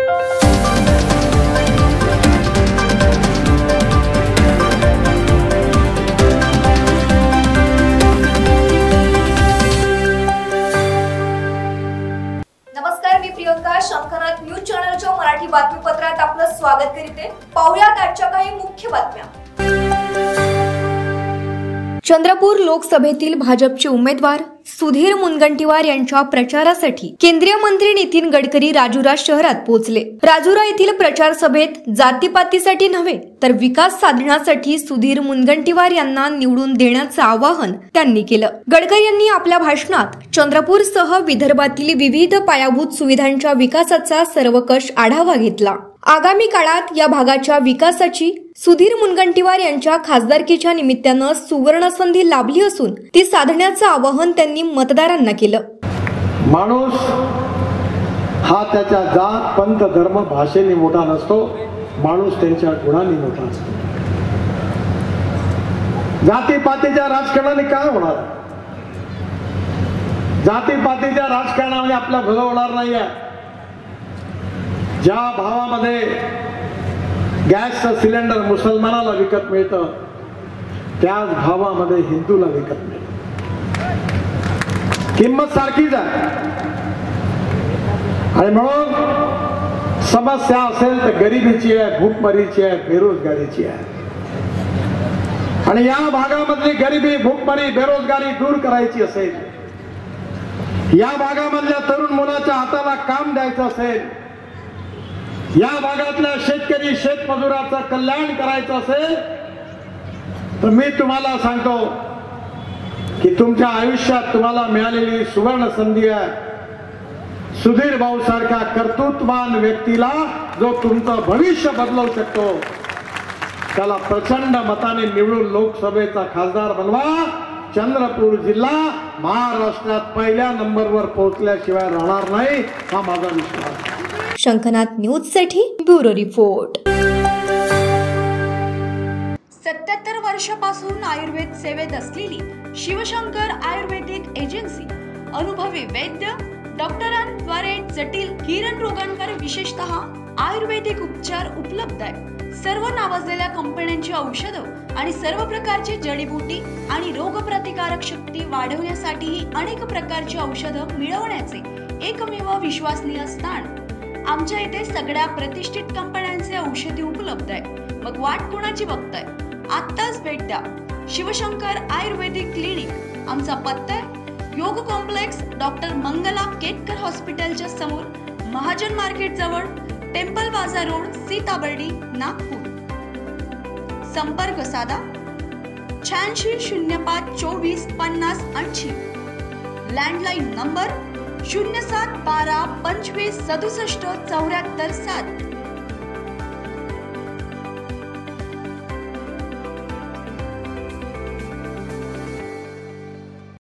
नमस्कार, मी प्रियंका. शंखनाथ न्यूज चॅनलच्या मराठी बातमीपत्रात आपलं स्वागत करते. पाहुयात आजच्या काही मुख्य बातम्या. चंद्रपूर लोकसभेतील भाजपचे उमेदवार सुधीर मुनगंटीवार यांच्या प्रचारासाठी केंद्रीय मंत्री नितीन गडकरी राजुरा शहरात पोहोचले. राजुरा येथील प्रचार सभेत जातीपातीसाठी नव्हे तर विकास साधण्यासाठी सुधीर मुनगंटीवार यांना निवडून देण्याचं आवाहन त्यांनी केलं. गडकरी यांनी आपल्या भाषणात चंद्रपूरसह विदर्भातील विविध पायाभूत सुविधांच्या विकासाचा सर्वकष आढावा घेतला. आगामी काळात या भागाच्या विकासाची सुधीर मुनगंटीवार यांच्या खासदारकीच्या निमित्तानं सुवर्ण संधी लाभली असून ती साधण्याचं आवाहन त्यांनी मतदारांना केलं. माणूस हा त्याच्या जात पंथ धर्म भाषेने मोठा नसतो, माणूस त्यांच्या गुणांनी मोठा असतो. जातीपातीच्या राजकारणाने काय होणार? जातीपातीच्या राजकारणामध्ये आपला भलं होणार नाहीये. ज्या भावामध्ये गॅसचं सिलेंडर मुसलमानाला विकत मिळतं त्याच भावामध्ये हिंदूला विकत मिळतं. किंमत सारखीच आहे. आणि म्हणून समस्या असेल तर गरिबीची आहे, भूकमरीची आहे, बेरोजगारीची आहे. आणि या भागामधली गरिबी, भूकमरी, बेरोजगारी दूर करायची असेल, या भागामधल्या तरुण मुलाच्या हाताला काम द्यायचं असेल, या भागातल्या शेतकरी शेतमजुराचं कल्याण करायचं असेल तर मी तुम्हाला सांगतो की तुमच्या आयुष्यात तुम्हाला मिळालेली सुवर्ण संधी आहे. सुधीर भाऊ सारख्या कर्तृत्ववान व्यक्तीला जो तुमचं भविष्य बदलवू शकतो त्याला प्रचंड मताने निवडून लोकसभेचा खासदार बनवा. चंद्रपूर जिल्हा महाराष्ट्रात पहिल्या नंबरवर पोहोचल्याशिवाय राहणार नाही, हा माझा विश्वास. शंखनाथ न्यूज साठी ब्युरो रिपोर्ट. 77 वर्षापासून आयुर्वेद सेवेत असलेली शिवशंकर आयुर्वेदिक एजन्सी अनुभवी वैद्य डॉक्टरांद्वारे जटिल किरण रोगांवर विशेषतः आयुर्वेदिक उपचार उपलब्ध आहे. सर्व नावाजलेल्या कंपन्यांची औषधं आणि सर्व प्रकारची जडीबुटी आणि रोगप्रतिकारक शक्ती वाढवण्यासाठीही अनेक प्रकारची औषधं मिळवण्याचे एकमेव विश्वसनीय स्थान. आमच्या इथे सगळ्या प्रतिष्ठित कंपन्यांचे औषधी उपलब्ध आहे. मग वाट कोणाची बघताय? आत्ताच भेट द्या शिवशंकर आयुर्वेदिक क्लिनिक. आमचा पत्ता आहे योग कॉम्प्लेक्स, डॉक्टर मंगला केतकर हॉस्पिटलच्या समोर, महाजन मार्केट जवळ, टेम्पल बाजार रोड, सीताबर्डी, नागपूर. संपर्क साधा 86 05 24 50 80. Landline number 07 12 25 67 74 7.